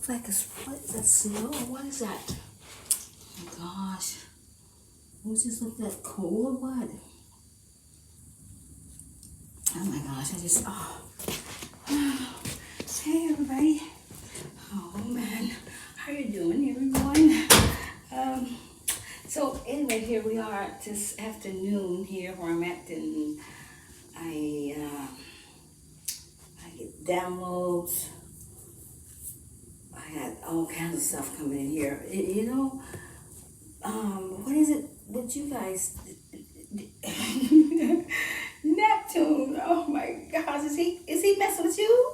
like what is that, snow? What is that? Oh my gosh. It just look that cold or what? Oh my gosh, I just, Hey everybody. Oh man, how you doing everyone? So anyway, here we are this afternoon here where I'm at, and I get downloads. I got all kinds of stuff coming in here. What is it with you guys? Neptune. Oh my gosh, is he messing with you?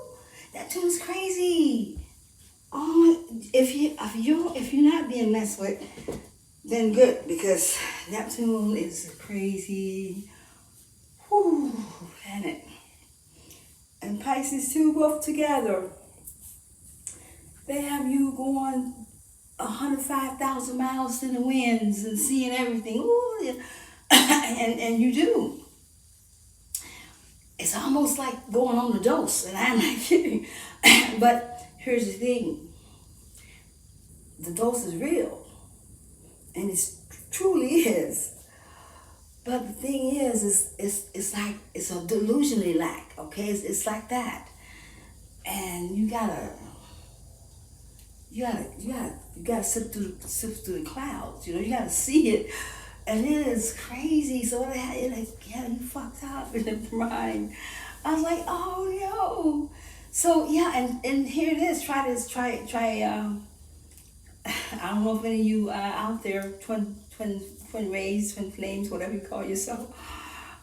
Neptune's crazy. Oh, if you're not being messed with, then good, because Neptune is a crazy planet. And Pisces too, both together. They have you going 105,000 miles in the winds and seeing everything. Ooh, yeah. and you do. It's almost like going on the dose, and I'm not kidding. But here's the thing. The dose is real. And it truly is. But the thing is it's like, it's a delusionally lack, okay? It's like that. And you gotta sift through the clouds, you gotta see it. And it is crazy. So you fucked up in the mind. I was like, oh no. So yeah, and here it is. Try I don't know if any of you out there, twin rays, twin flames, whatever you call yourself,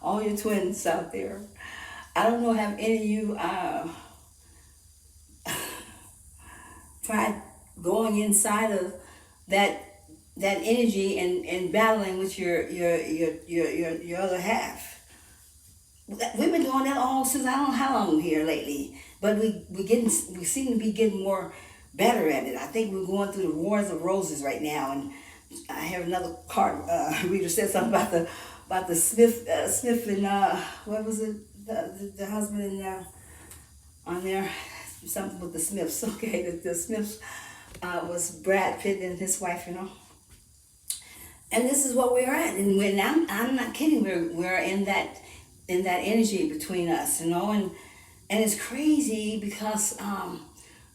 all your twins out there. I don't know, have any of you tried going inside of that energy and battling with your other half. We've been doing that all since I don't know how long here lately, but we seem to be getting more better at it. I think we're going through the wars of roses right now, and I have another card reader said something about the Smith and what was it, the husband and on there, something with the Smiths. Okay, the Smiths was Brad Pitt and his wife, and this is what we're at. And when I'm not kidding, we're in that energy between us, and it's crazy because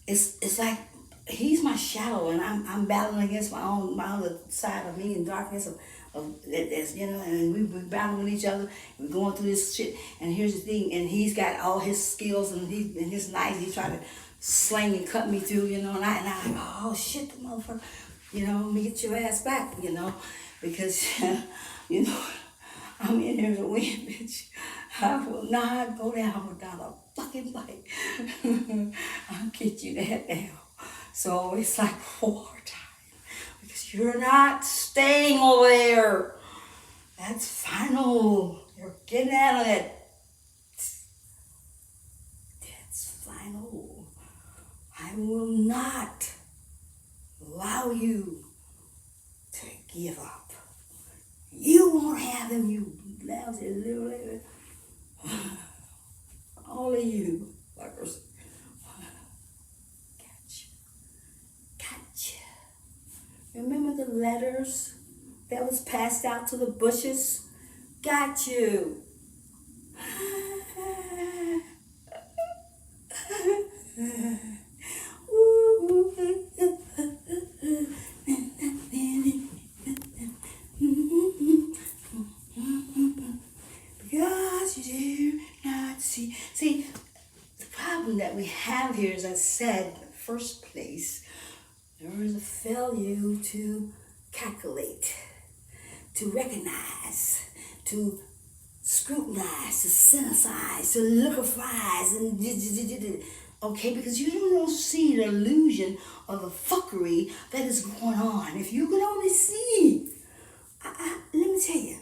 it's like he's my shadow, and I'm battling against my other side of me, in darkness of and we're battling with each other. We're going through this shit, and here's the thing, and he's got all his skills and his knife. He tried to sling and cut me through, and I'm like, oh shit, the motherfucker, let me get your ass back, because I'm in here to win, bitch. I will not go down without a fucking fight. I'll get you that now. So it's like war time, because you're not staying over there. That's final. You're getting out of it. That's final. I will not allow you to give up. You won't have them, you lousy little lady. All of you fuckers. Gotcha. Remember the letters that was passed out to the bushes? Got you. See, the problem that we have here, as I said in the first place, there is a failure to calculate, to recognize, to scrutinize, to synthesize, to liquefize, and okay, because you don't see the illusion of the fuckery that is going on. If you could only see, let me tell you,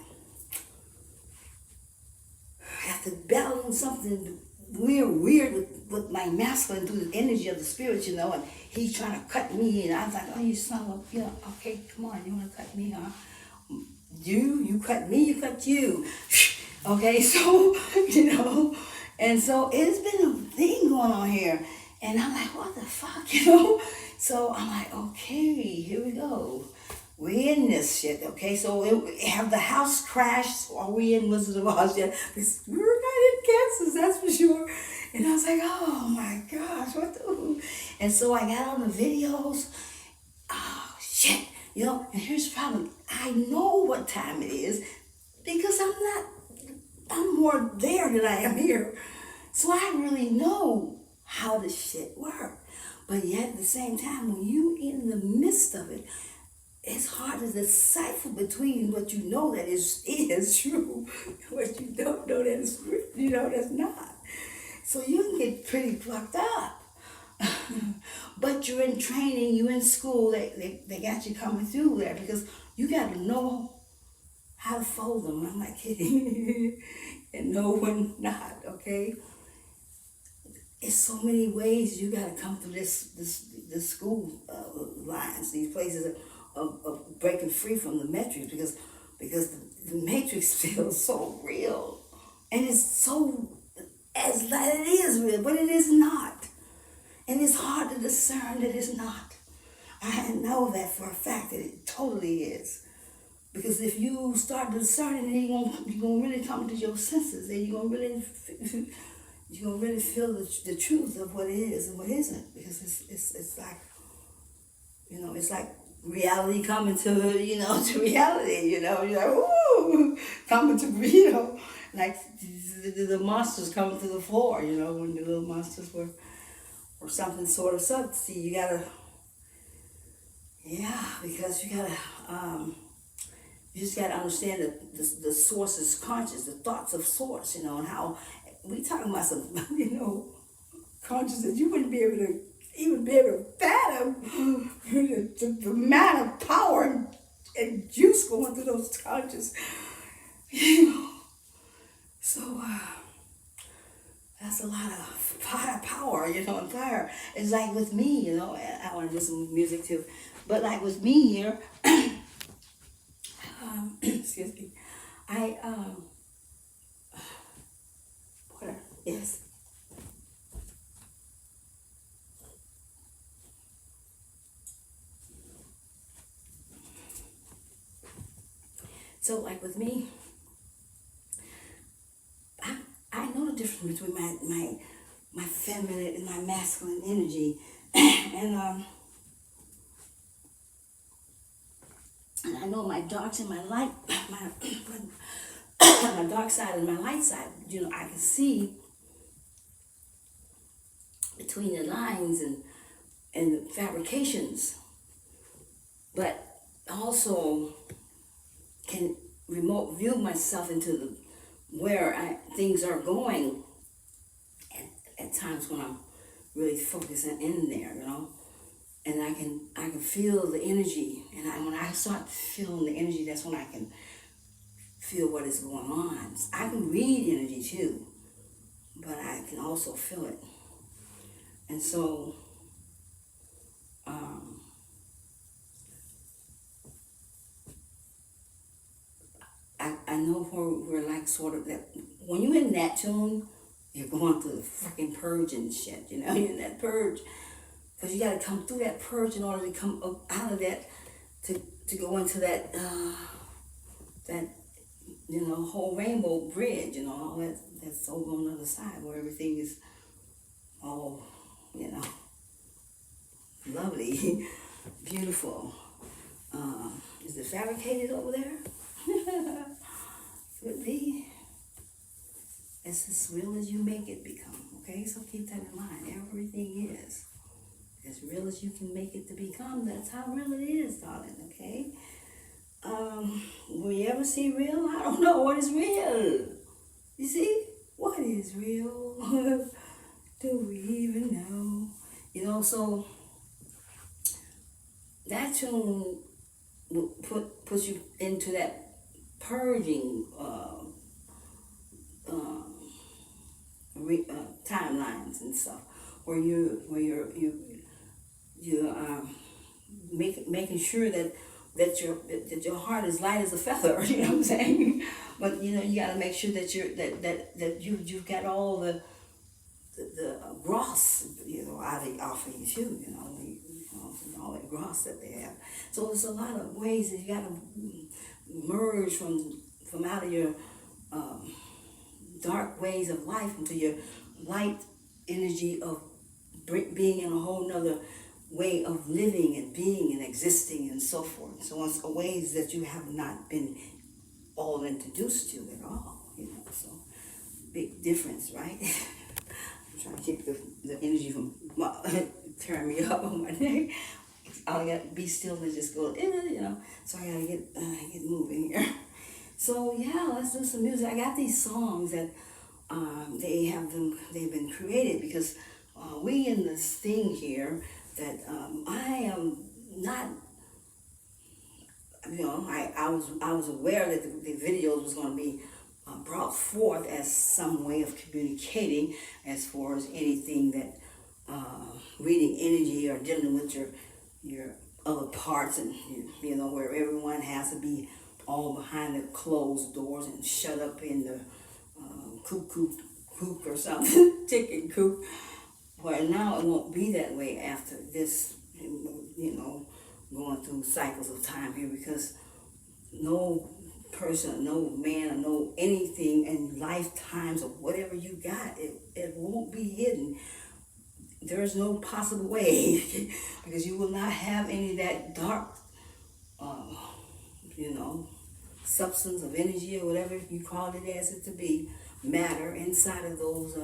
after battling something weird with my masculine through the energy of the spirit, and he's trying to cut me, and I was like, oh, you son of a, okay, come on, you want to cut me, huh? You cut me, you cut you. Okay, so, and so it's been a thing going on here, and I'm like, what the fuck, So I'm like, okay, here we go. We in this shit, okay? So have the house crashed? Are we in Wizard of Oz yet? Because we were not in Kansas, that's for sure. And I was like, oh my gosh, what the? And so I got on the videos. Oh shit, And here's the problem. I know what time it is because I'm more there than I am here. So I really know how this shit works. But yet at the same time, when you in the midst of it, it's hard to decipher between what you know that is true, what you don't know that is that's not. So you can get pretty fucked up. But you're in training, you're in school, they got you coming through there because you got to know how to fold them. I'm not kidding. And know when not, okay? It's so many ways you got to come through this school lines, these places of breaking free from the matrix because the matrix feels so real, and it's so as that it is real, but it is not, and it's hard to discern that it's not. I know that for a fact that it totally is. Because if you start discerning, then you're gonna really come to your senses, and you're gonna really feel the truth of what is and what isn't. Because it's like, it's like reality coming to to reality. You're like, ooh, coming to like the monsters coming to the floor. When the little monsters were or something sort of subtlety. You gotta, because you gotta. You just got to understand that the source is conscious, the thoughts of source, and how we talking about some, consciousness you wouldn't be able to even be able to fathom the amount of power and juice going through those conscious, So that's a lot of power, and fire. It's like with me, I want to do some music too, but like with me here. Excuse me. Water. Yes. So like with me, I know the difference between my feminine and my masculine energy, and I know my darks and my light, my dark side and my light side. I can see between the lines and the fabrications, but also can remote view myself into where things are going at times when I'm really focusing in there, and I can feel the energy, and when I start feeling the energy, that's when I can feel what is going on. I can read energy too, but I can also feel it, and so I know where we're like sort of that. When you're in that tune, you're going through the freaking purge and shit. You're in that purge. Because you got to come through that purge in order to come up out of that, to go into that whole rainbow bridge, all that's over on the other side where everything is all, lovely, beautiful. Is it fabricated over there? Could be. It's as real as you make it become, okay? So keep that in mind. Everything is as real as you can make it to become. That's how real it is, darling, okay? Will you ever see real? I don't know what is real. You see? What is real? Do we even know? So that tune will puts you into that purging timelines and stuff, where you're making sure that your heart is light as a feather. You know what I'm saying? But you got to make sure that you've got all the dross off of you too. cross that they have. So there's a lot of ways that you got to merge from out of your dark ways of life into your light energy of being in a whole nother way of living and being and existing and so forth. So it's ways that you have not been all introduced to at all, so big difference, right? I'm trying to keep the energy from tearing me up on my neck. I got to be still and just go, so I got to get moving here. So yeah, let's do some music. I got these songs that they've been created because we in this thing here that I am not, I was aware that the videos was going to be brought forth as some way of communicating as far as anything that reading energy or dealing with your other parts, and where everyone has to be all behind the closed doors and shut up in the coop or something, chicken coop. Well, now it won't be that way after this, going through cycles of time here, because no person, no man, or no anything in lifetimes or whatever you got, it won't be hidden. There's no possible way because you will not have any of that dark, substance of energy or whatever you call it as it to be, matter inside of those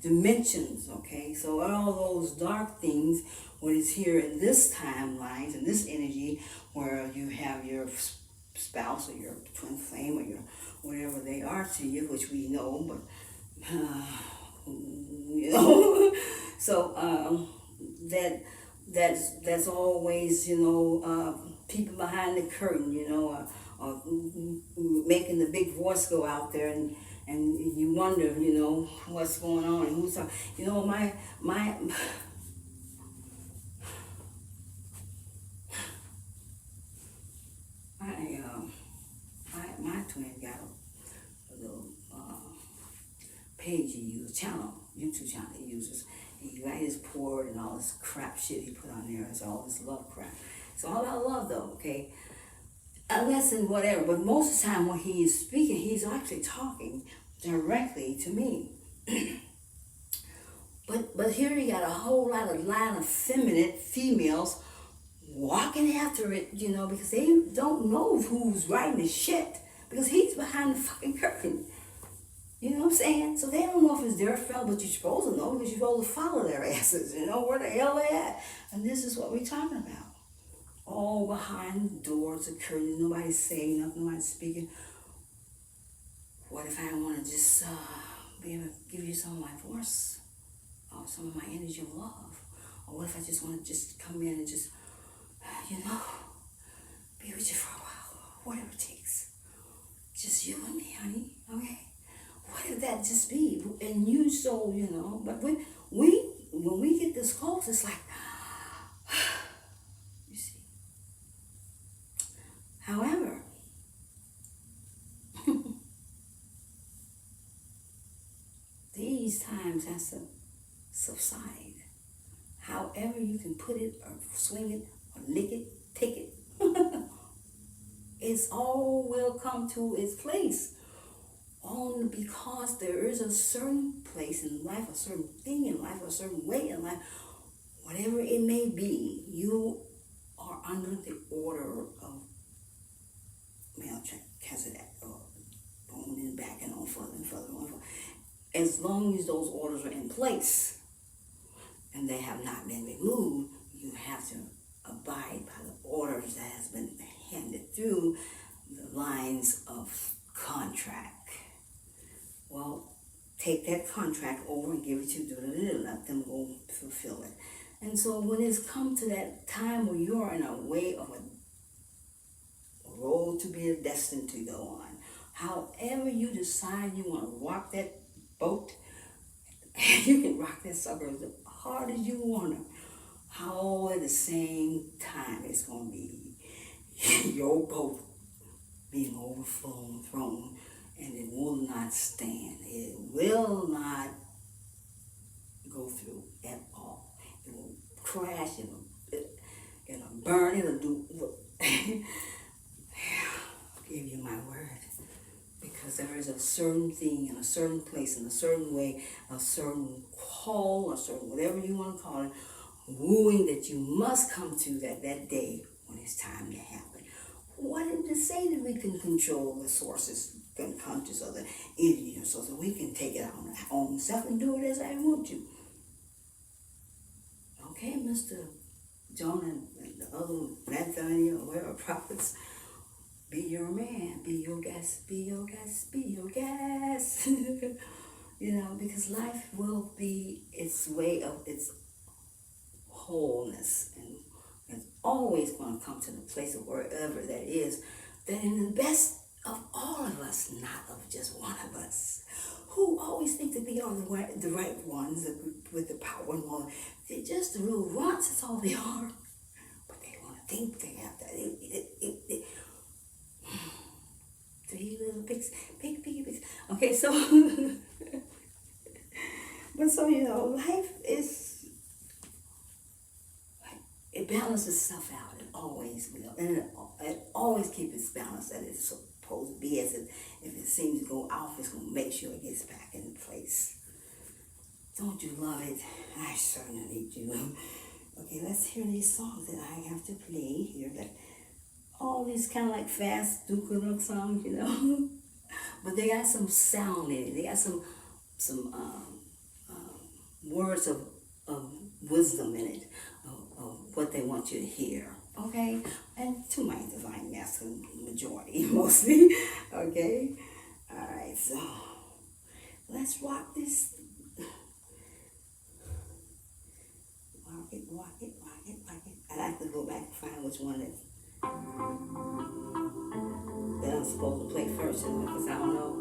dimensions, okay? So all those dark things, what is here in this timeline, in this energy, where you have your spouse or your twin flame or your whatever they are to you, which we know, but so that's always people behind the curtain, making the big voice go out there, and you wonder, what's going on and who's talking. My twin got a little page he uses, YouTube channel he uses. He got his poured and all this crap shit he put on there. It's all this love crap. It's all about love though, okay? Unless in whatever, but most of the time when he is speaking, he's actually talking directly to me. But here you got a whole line of feminine females walking after it, because they don't know who's writing the shit, because he's behind the fucking curtain. You know what I'm saying? So they don't know if it's their fault, but you're supposed to know because you're supposed to follow their asses, where the hell they at. And this is what we're talking about. All behind doors, the curtains, nobody's saying nothing, nobody's speaking. What if I want to just be able to give you some of my force, or some of my energy of love? Or what if I just want to just come in and just, be with you for a while, whatever it takes. Just you and me, honey, okay? What if that just be? And you so, but when we get this close, it's like, you see. However, these times has to subside. However you can put it or swing it or lick it, take it. It's all will come to its place. Only because there is a certain place in life, a certain thing in life, a certain way in life, whatever it may be, you are under the order of Melchizedek, or going and backing on further and further and further. As long as those orders are in place and they have not been removed, you have to abide by the orders that has been handed through the lines of contract. Well, take that contract over and give it to let them go fulfill it. And so when it's come to that time where you're in a way of a road to be destined to go on, however you decide you want to rock that boat, you can rock that sucker as hard as you want to. How at the same time it's going to be your boat being overflown, thrown, and it will not stand. It will not go through at all. It will crash. It'll burn, it'll do. I'll give you my word. Because there is a certain thing in a certain place, in a certain way, a certain call, a certain whatever you want to call it, wooing that you must come to that day when it's time to happen. Why didn't it say that we can control the sources, unconscious of the energy, so that we can take it on our own self and do it as I want to? Okay, Mr. Jonah and the other Nathaniel or whatever prophets, be your man, be your gas, be your gas, be your gas. Because life will be its way of its wholeness, and it's always going to come to the place of wherever that is, that in the best of all of us, not of just one of us, who always think that they are the right ones with the power and all. They're just the real runts, that's all they are. But they want to think they have that. Three little pigs, piggy pigs. Okay, so, but so, life is, it balances itself out. It always will. And it always keeps its balance that it's supposed to be. As if it seems to go off, it's going to make sure it gets back in place. Don't you love it? I certainly do. Okay, let's hear these songs that I have to play here. That all these kind of like fast Duke songs, but they got some sound in it. They got some words of wisdom in it, of what they want you to hear. Okay, and to my divine masculine majority mostly. Okay, all right. So let's rock this. Rock it. I have to go back and find which one that I'm supposed to play first, because I don't know.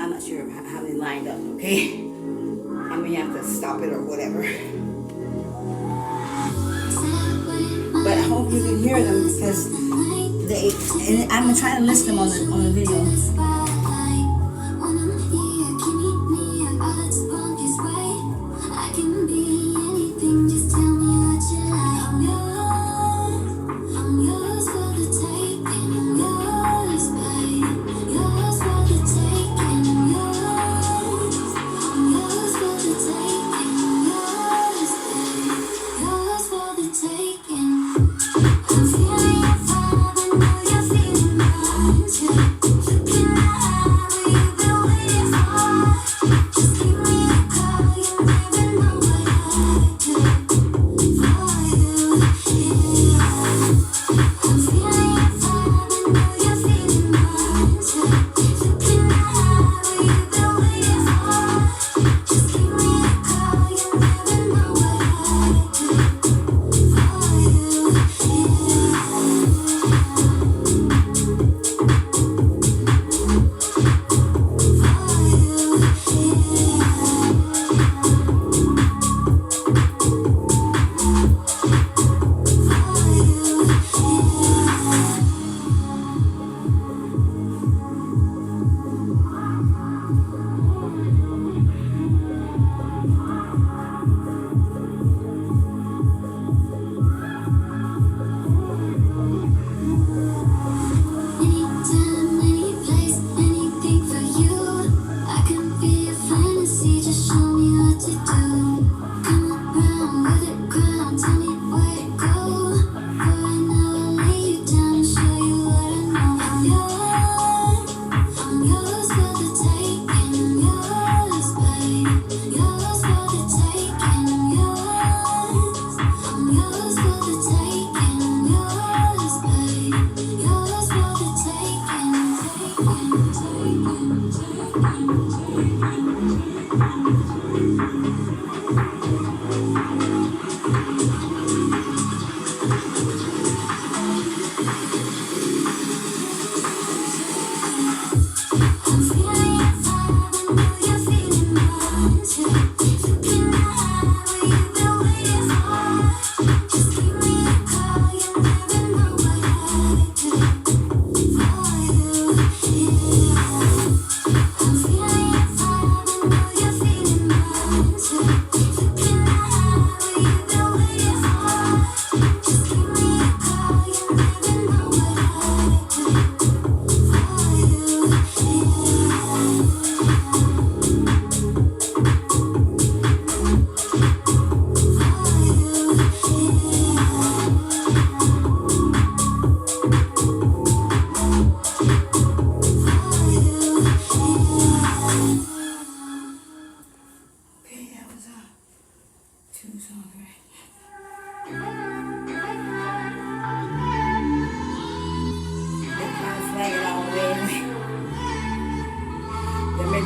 I'm not sure how they lined up, okay? I may have to stop it or whatever. But I hope you can hear them because and I'm trying to list them on the video.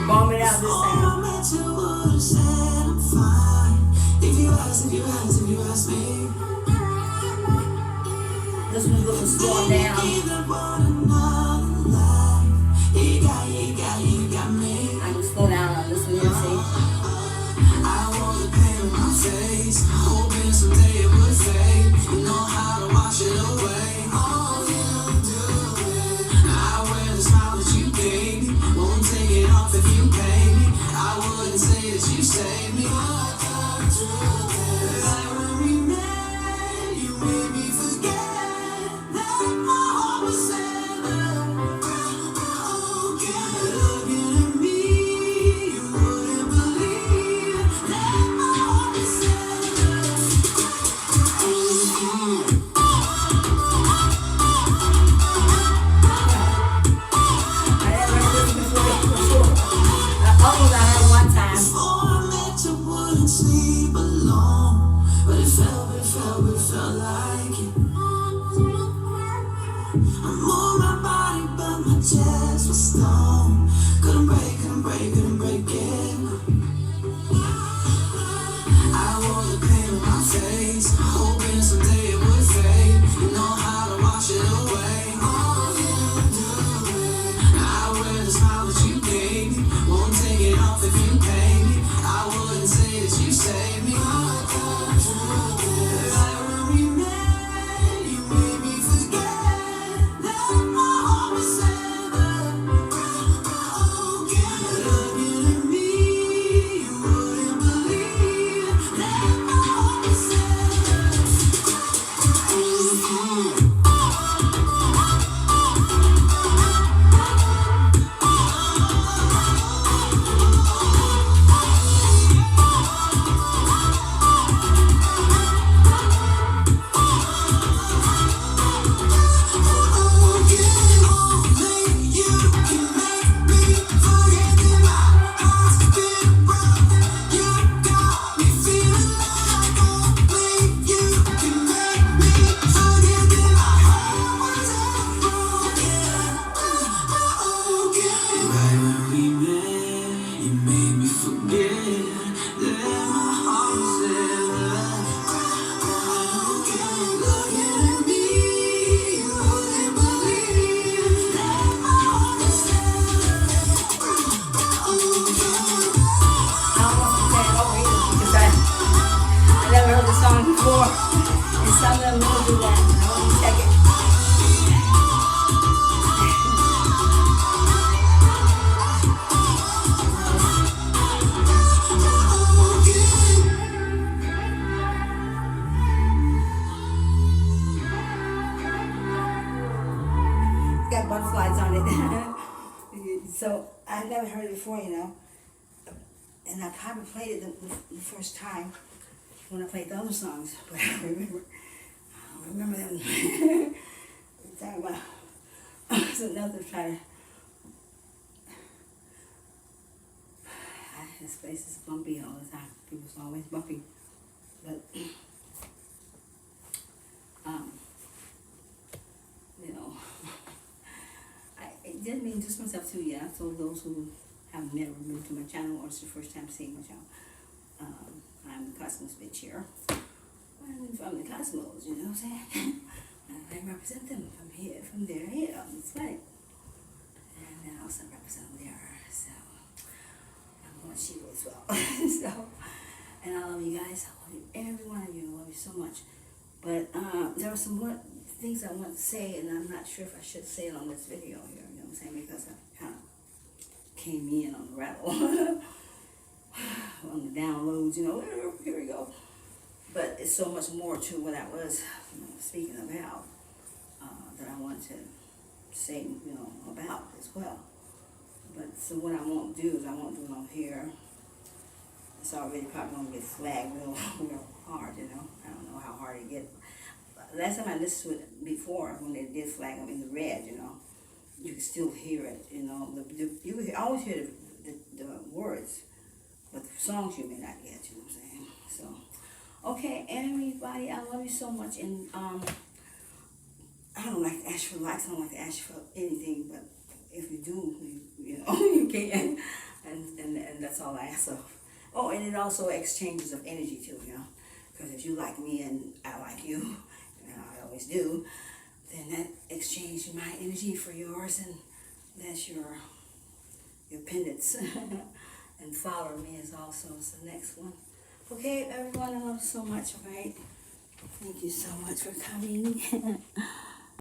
Bomb it out this time. This one's gonna slow down. I'm gonna slow down on this one, you see. I want the pain in my face, hoping someday it would fade. You know how to wash it away. All you do it. I wear the smile that you gave me. Won't take it off if you pay me. I wouldn't say that you saved me. What the truth is, I remember you made me forget that my heart was never broken. Looking at me, you wouldn't believe that my heart was never broken. Almost I heard one time. Before I met you, wouldn't sleep alone. heard it before, you know. And I probably played it the first time when I played the other songs, but I don't remember them. We're talking about it's another try. This place is bumpy all the time. People's always bumpy, but you know, it didn't mean just myself too. Yeah, I told those who have never been to my channel or it's the first time seeing my channel. I'm the Cosmos bitch here. I'm from the Cosmos, you know what I'm saying? I represent them from here, from there, here. It's right. And I also represent them there. So I'm going Shiva as well. So, and I love you guys. I love you, every one of you. I love you so much. But there are some more things I want to say, and I'm not sure if I should say it on this video here. You know what I'm saying? Because I kind of came in on the rattle, on the downloads. You know, here we go. But it's so much more to what I was speaking about that I wanted to say, you know, about as well. But so what I won't do is I won't do it on here. It's already probably going to get flagged real hard, you know. I don't know how hard it gets. Last time I listened to it before, when they did flag them in the red, you know, you can still hear it, you know. You always hear the words, but the songs you may not get, you know what I'm saying? So, okay, everybody, I love you so much, and I don't like to ask for likes, I don't like to ask for anything, but if you do, you know, you can, and that's all I ask of. Oh, and it also exchanges of energy too, you know, because if you like me and I like you, and I always do, then that exchanges my energy for yours, and that's your pendants. And follow me is also the next one. Okay, everyone, I love you so much, all right? Thank you so much for coming.